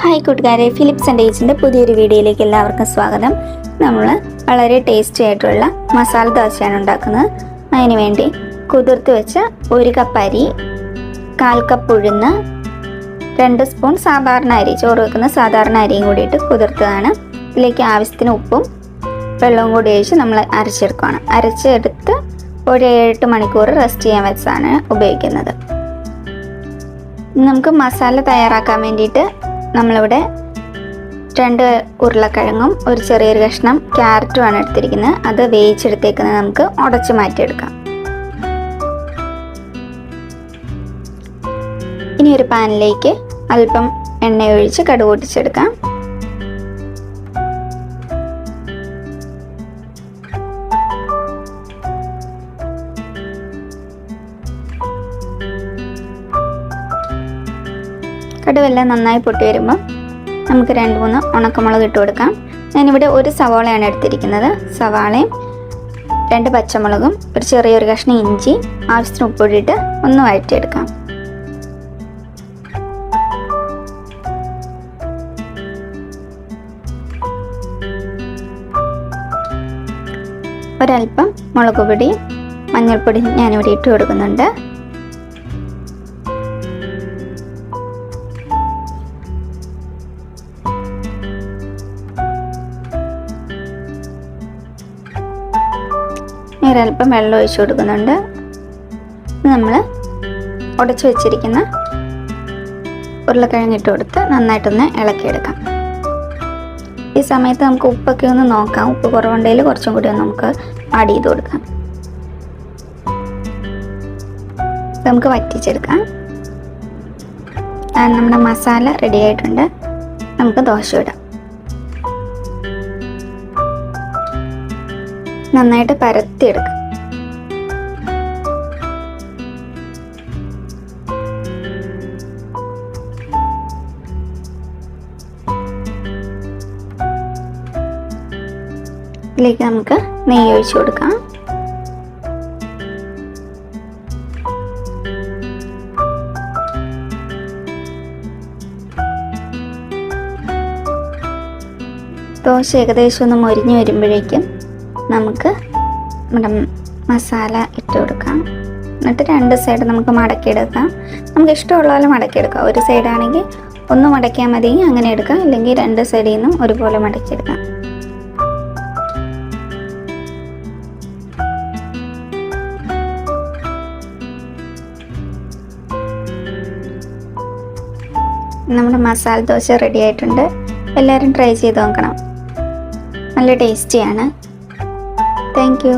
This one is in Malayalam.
ഹായ് കൂട്ടുകാരെ, ഫിലിപ്സ് ആൻഡ് ഏച്ചിൻ്റെ പുതിയൊരു വീഡിയോയിലേക്ക് എല്ലാവർക്കും സ്വാഗതം. നമ്മൾ വളരെ ടേസ്റ്റി ആയിട്ടുള്ള മസാല ദോശയാണ് ഉണ്ടാക്കുന്നത്. അതിന് വേണ്ടി കുതിർത്ത് വെച്ച 1 കപ്പ് അരി, 1/4 കപ്പ് ഉഴുന്ന്, 2 സ്പൂൺ സാധാരണ അരി, ചോറ് വെക്കുന്ന സാധാരണ അരിയും കൂടിയിട്ട് കുതിർത്തതാണ്. ഇതിലേക്ക് ആവശ്യത്തിന് ഉപ്പും വെള്ളവും കൂടി ഒഴിച്ച് നമ്മൾ അരച്ചെടുക്കുകയാണ്. അരച്ചെടുത്ത് ഒരു 7-8 മണിക്കൂർ റെസ്റ്റ് ചെയ്യാൻ വെച്ചാണ് ഉപയോഗിക്കുന്നത്. നമുക്ക് മസാല തയ്യാറാക്കാൻ വേണ്ടിയിട്ട് നമ്മളിവിടെ 2 ഉരുളക്കിഴങ്ങും ഒരു ചെറിയൊരു കഷ്ണം ക്യാരറ്റുമാണ് എടുത്തിരിക്കുന്നത്. അത് വേവിച്ചെടുത്തേക്കുന്നത് നമുക്ക് ഉടച്ച് മാറ്റിയെടുക്കാം. ഇനി ഒരു പാനിലേക്ക് അല്പം എണ്ണ ഒഴിച്ച് കടുക് പൊട്ടിച്ചെടുക്കാം. കടുവെല്ലാം നന്നായി പൊട്ടി വരുമ്പോൾ നമുക്ക് 2-3 ഉണക്കമുളക് ഇട്ട് കൊടുക്കാം. ഞാനിവിടെ ഒരു സവാളയാണ് എടുത്തിരിക്കുന്നത്. സവാളയും 2 പച്ചമുളകും ഒരു ചെറിയൊരു കഷ്ണം ഇഞ്ചി, ആവശ്യത്തിന് ഉപ്പിട്ടിട്ട് ഒന്ന് വഴറ്റിയെടുക്കാം. ഒരൽപ്പം മുളക് പൊടി, മഞ്ഞൾപ്പൊടി ഞാനിവിടെ ഇട്ട് കൊടുക്കുന്നുണ്ട്. ഒരൽപ്പം വെള്ളം ഒഴിച്ചു കൊടുക്കുന്നുണ്ട്. നമ്മൾ ഉടച്ചു വെച്ചിരിക്കുന്ന ഉരുളക്കിഴങ്ങ് ഇട്ട് കൊടുത്ത് നന്നായിട്ടൊന്ന് ഇളക്കിയെടുക്കാം. ഈ സമയത്ത് നമുക്ക് ഉപ്പൊക്കെ ഒന്ന് നോക്കാം. ഉപ്പ് കുറവുണ്ടെങ്കിൽ കുറച്ചും കൂടി ഒന്ന് നമുക്ക് ആഡ് ചെയ്ത് കൊടുക്കാം. നമുക്ക് വറ്റിച്ചെടുക്കാം. നമ്മുടെ മസാല റെഡി ആയിട്ടുണ്ട്. നമുക്ക് ദോശ ഇടാം. നന്നായിട്ട് പരത്തിയെടുക്കാം. ഇതിലേക്ക് നമുക്ക് നെയ്യ് ഒഴിച്ചു കൊടുക്കാം. ദോശ ഏകദേശം ഒന്ന് മൊരിഞ്ഞ് വരുമ്പോഴേക്കും നമുക്ക് നമ്മുടെ മസാല ഇട്ട് കൊടുക്കാം. എന്നിട്ട് 2 സൈഡ് നമുക്ക് മടക്കിയെടുക്കാം. നമുക്ക് ഇഷ്ടമുള്ള പോലെ മടക്കിയെടുക്കാം. ഒരു സൈഡാണെങ്കിൽ ഒന്ന് മടക്കിയാൽ മതി, അങ്ങനെ എടുക്കാം. അല്ലെങ്കിൽ 2 സൈഡിൽ നിന്നും ഒരുപോലെ മടക്കിയെടുക്കാം. നമ്മുടെ മസാല ദോശ റെഡി ആയിട്ടുണ്ട്. എല്ലാവരും ട്രൈ ചെയ്ത് നോക്കണം. നല്ല ടേസ്റ്റിയാണ്. Thank you.